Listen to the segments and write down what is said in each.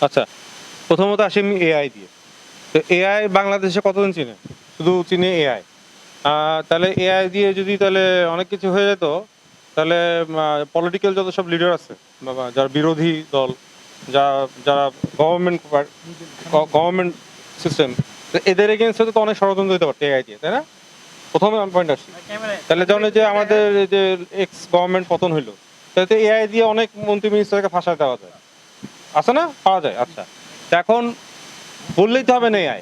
আচ্ছা, প্রথমত আসি আমি এআই দিয়ে। তো এআই বাংলাদেশে কতজন চিনে? শুধু চিনে এআই। তাহলে এআই দিয়ে যদি তাহলে অনেক কিছু হয়ে যেত, তাহলে পলিটিক্যাল যত সব লিডার আছে বা যারা বিরোধী দল, যা যারা গভর্নমেন্ট গভর্নমেন্ট সিস্টেম, এদের এগেনস্টে তো অনেক ষড়যন্ত্র দিতে পারতো এআই দিয়ে, তাই না? প্রথমে আমি পয়েন্ট আসছি। তাহলে যেমন এই যে আমাদের এই যে এক্স গভর্নমেন্ট পতন হইলো, তাহলে তো এআই দিয়ে অনেক মন্ত্রী মিনিস্টারকে ফাঁসা দেওয়া যায়, আছে না? পাওয়া যায়। আচ্ছা, তা এখন বললেই তো হবে না এআই।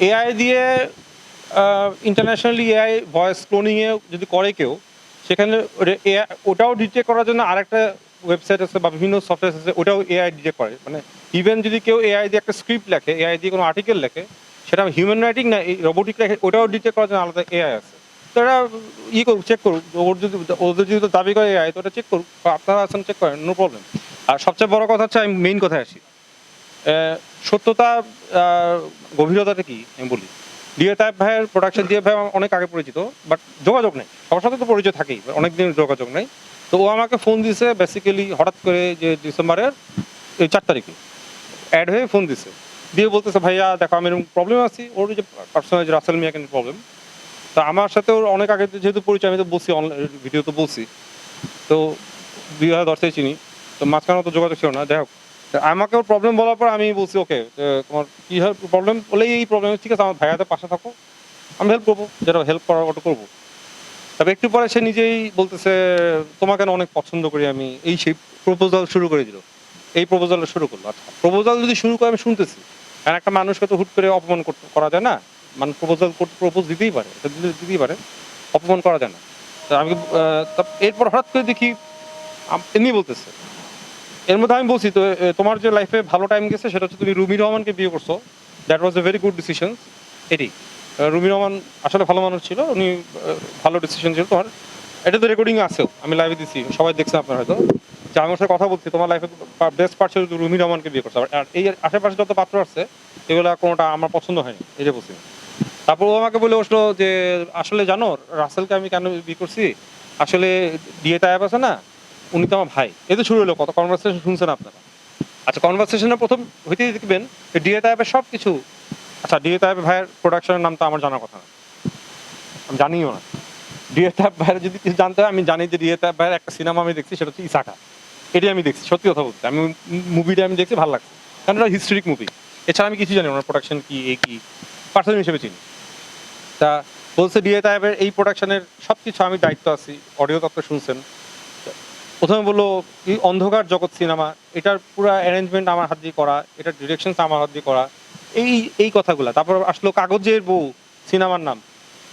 এআই দিয়ে ইন্টারন্যাশনালি এআই ভয়েস ক্লোনিংয়ে যদি করে কেউ, সেখানে ওটাও ডিটেক্ট করার জন্য আরেকটা ওয়েবসাইট আছে বা বিভিন্ন সফটওয়্যার আছে, ওটাও এআই ডিটেক্ট করে। মানে ইভেন যদি কেউ এআই দিয়ে একটা স্ক্রিপ্ট লেখে, এআই দিয়ে কোনো আর্টিকেল লেখে, সেটা হিউম্যান রাইটিং না রোবোটিক লেখে, ওটাও ডিটেক্ট করার জন্য আলাদা এআই আছে। তো এটা করুক, চেক করুক। ওদের যদি দাবি করে এআই, তো ওটা চেক করুক। আপনারা আছেন, চেক করেন, নো প্রবলেম। আর সবচেয়ে বড় কথা হচ্ছে, আমি মেইন কথায় আসি। সত্যতা, গভীরতাটা কি আমি বলি। ডিএ তাইব ভাইয়ের প্রোডাকশন, ডিএ ভাই অনেক আগে পরিচিত, বাট যোগাযোগ নেই। সবার সাথে তো পরিচয় থাকেই, অনেকদিন যোগাযোগ নেই। তো ও আমাকে ফোন দিছে বেসিক্যালি হঠাৎ করে, যে ডিসেম্বরের এই 4 তারিখে অ্যাড হয়ে ফোন দিছে, দিয়ে বলতেছে ভাইয়া দেখো আমি এরকম প্রবলেম আছি। ওর যে পার্সোনাল রাসেল মিয়া কিন্তু প্রবলেম। তো আমার সাথে ওর অনেক আগে যেহেতু পরিচয়, আমি তো বলছি অনলাইন ভিডিও তো বলছি। তো 2010 থেকে চিনি, তো মাঝখানে তো যোগাযোগ ছিল না। যাই হোক, আমাকেও প্রবলেম বলার পর আমি বলছি ওকে, তোমার কী হয় প্রবলেম, বলেই এই প্রবলেম, ঠিক আছে আমার ভাইয়াদের পাশে থাকো, আমি হেল্প করবো, যেটা হেল্প করার ওটা করবো। তবে একটু পরে সে নিজেই বলতেছে তোমাকে না অনেক পছন্দ করি আমি, এই সেই প্রপোজাল শুরু করে দিল। এই প্রপোজালটা শুরু করলো। আচ্ছা, প্রপোজাল যদি শুরু করে আমি শুনতেছি, কারণ একটা মানুষকে তো হুট করে অপমান করা যায় না। মানুষ প্রপোজাল প্রপোজ দিতেই পারে, এটা দিতেই পারে, অপমান করা যায় না। তা আমি এরপর হঠাৎ করে দেখি এমনি বলতেছে। এর মধ্যে আমি বলছি তো, তোমার যে লাইফে ভালো টাইম গেছে সেটা হচ্ছে তুমি রুমি রহমানকে বিয়ে করছো, that was a very good decision. এটি রুমি রহমান আসলে ভালো মানুষ ছিল, উনি ভালো ডিসিশন ছিল তোমার। এটা তো রেকর্ডিং আছেও, আমি লাইভে দিচ্ছি, সবাই দেখছেন আপনার হয়তো, যে আমার সাথে কথা বলছি তোমার লাইফে বেস্ট পার্ট ছিল রুমি রহমানকে বিয়ে করছো। আর এই আশেপাশে যত পাত্র আছে এগুলো কোনোটা আমার পছন্দ হয়নি, এই যে বলছি। তারপর ও আমাকে বলে বসলো যে আসলে জানো রাসেলকে আমি কেন বিয়ে করছি, আসলে ডিএ তাইব আছে না, উনি তো আমার ভাই। এই তো শুরু হলো, কত কনভারসেশন শুনছেন আপনারা। আচ্ছা, কনভারসেশনের প্রথম হইতেই দেখবেন ডিএ তাইবের সব কিছু। আচ্ছা, ডিএ তাইব ভাইয়ের প্রোডাকশনের নাম তো আমার জানার কথা না, আমি জানিও না। ডিএ তাইব ভাইয়ের যদি কিছু জানতে হয়, আমি জানি যে ডিএ তাইব ভাইয়ের একটা সিনেমা আমি দেখছি, সেটা হচ্ছে ইসাকা। এটাই আমি দেখছি, সত্যি কথা বলতে। আমি মুভিটা আমি দেখছি, ভালো লাগছে, কারণ এটা হিস্ট্রিক মুভি। এছাড়া আমি কিছু জানি ওনার প্রোডাকশন কি, এই কি পার্সন হিসেবে চিনি। তা বলছে ডিএ তাইবের এই প্রোডাকশনের সব কিছু আমি দায়িত্ব আছি, অডিও তত্ত্ব শুনছেন। প্রথমে বললো এই অন্ধকার জগৎ সিনেমা, এটার পুরো অ্যারেঞ্জমেন্ট আমার হাত দিয়ে করা, এটার ডিরেকশন আমার হাত দিয়ে করা, এই এই কথাগুলো। তারপর আসলো কাগজের বউ সিনেমার নাম,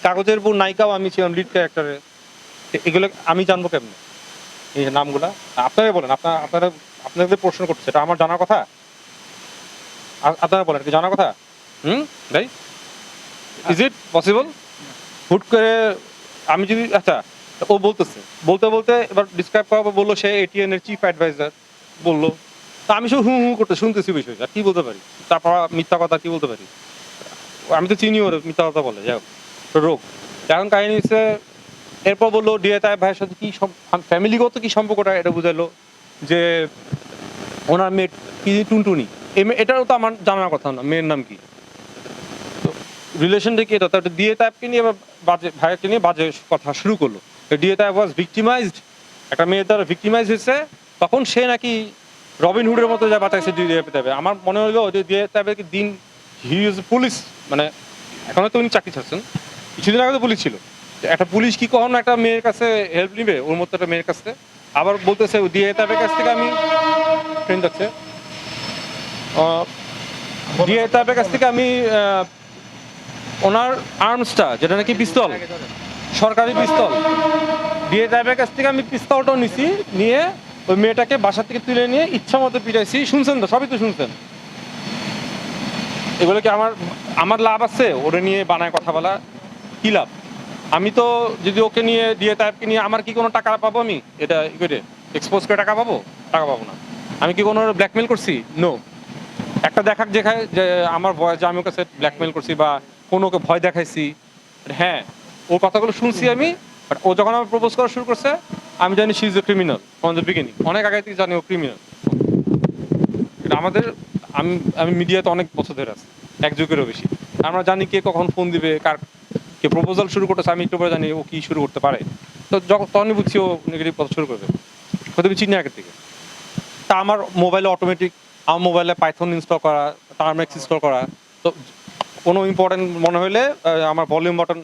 কাগজের বউ নায়িকাও আমি ছিলাম লিড ক্যারেক্টারে। এগুলো আমি জানবো কেমনে এই নামগুলা? আপনারাই বলেন, আপনারা আপনাদের প্রশ্ন করছে, এটা আমার জানার কথা? আপনারা বলেন, কি জানার কথা? ভাই, ইজ ইট পসিবল? হুট করে আমি যদি, আচ্ছা, ও বলতেছে, বলতে বলতে এবার ডিসক্রাইব করা বললো সে এটিএন এর চিফ অ্যাডভাইজার বললো। তা আমি শুধু করতে শুনতেছি বিষয়টা, কি বলতে পারি? তারপর মিথ্যা কথা কি বলতে পারি? আমি তো চিনি ওর মিথ্যা কথা বলে, যাই হোক, রোগ। এখন কাহিনী হচ্ছে, এরপর বললো ডিএ তাইব ভাইয়ের সাথে কি ফ্যামিলিগত কি সম্পর্কটা, এটা বুঝাইলো যে ওনার মেয়ে কি টুনটুনি, এটাও তো আমার জানার কথা না, মেয়ের নাম কি, রিলেশনটা কি এটা। তারপর ডিএ তাইবকে নিয়ে বাজে, ভাইয়াকে নিয়ে বাজে কথা শুরু করলো। ডিএ তাইব ওয়াজ ভিক্টিমাইজড, একটা মেয়ের দ্বারা ভিক্টিমাইজ হয়েছে, তখন সে নাকি রবিন হুডের মতো যা বাঁচাইছে ডিএ তাইবে। আমার মনে হলো যে ডিএ তাইবের কি দিন, হি ইজ পুলিশ, মানে এখন তো উনি চাকরি ছাড়ছেন, কিছুদিন আগে তো পুলিশ ছিল। একটা পুলিশ কি কখনো একটা মেয়ের কাছে হেল্প নিবে, ওর মতো একটা মেয়ের কাছে? আবার বলতেছে ডিএ তাইবের কাছ থেকে আমি ট্রেন যাচ্ছে, ডিএ তাইবের কাছ থেকে আমি ওনার আর্মসটা, যেটা নাকি পিস্তল, সরকারি পিস্তল, ডিএ তাইবের কাছ থেকে আমি পিস্তলটাও নিছি, নিয়ে ওই মেয়েটাকে বাসা থেকে তুলে নিয়ে ইচ্ছা মতো পিটাইছি। শুনছেন তো, সবই তো শুনছেন। এগুলো কি আমার আমার লাভ আছে ওরে নিয়ে বানায় কথা বলা? কি লাভ? আমি তো যদি ওকে নিয়ে ডিএ তাইবকে নিয়ে, আমার কি কোনো টাকা পাবো আমি এটা করে এক্সপোজ করে টাকা পাবো? টাকা পাবো না। আমি কি কোনো ব্ল্যাকমেল করছি? নো। একটা দেখাক দেখায় যে আমার ভয়, যে আমি ওর কাছে ব্ল্যাকমেল করছি বা কোনো ওকে ভয় দেখাইছি, হ্যাঁ, ওর কথাগুলো শুনছি আমি। বাট ও যখন আমার প্রপোজ করা শুরু করছে, আমি জানি she is a criminal from the beginning, অনেক আগে থেকে জানি ও ক্রিমিনাল। এটা আমাদের আমি আমি মিডিয়াতে অনেক বছর ধরে আছি, এক যুগেরও বেশি। আমরা জানি কে কখন ফোন দিবে, কে প্রপোজাল শুরু করতেছে, আমি একটু পরে জানি ও কি শুরু করতে পারে। তো যখন তখনই বুঝছি ও নেগেটিভ কথা শুরু করবে, হয়তো আমি চিনি আগের থেকে। তা আমার মোবাইলে অটোমেটিক, আমার মোবাইলে পাইথন ইনস্টল করা, টার্মেক্স ইনস্টল করা। তো কোনো ইম্পর্টেন্ট মনে হলে আমার ভলিউম বাটন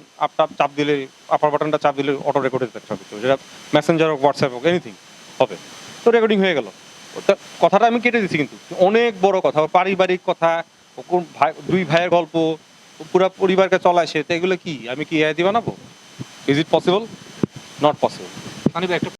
চাপ দিলে, আপার বাটনটা চাপ দিলে অটো রেকর্ড হতে থাকে সব কিছু, যেটা মেসেঞ্জার হোক, হোয়াটসঅ্যাপ হোক, এনিথিং হবে। তো রেকর্ডিং হয়ে গেল। কথাটা আমি কেটে দিচ্ছি, কিন্তু অনেক বড় কথা, পারিবারিক কথা, দুই ভাইয়ের গল্প, পুরো পরিবারকে চলায় সে, তো এগুলো কি আমি কি এআই দিয়ে বানাবো? Is it possible? Not possible. মানে একটা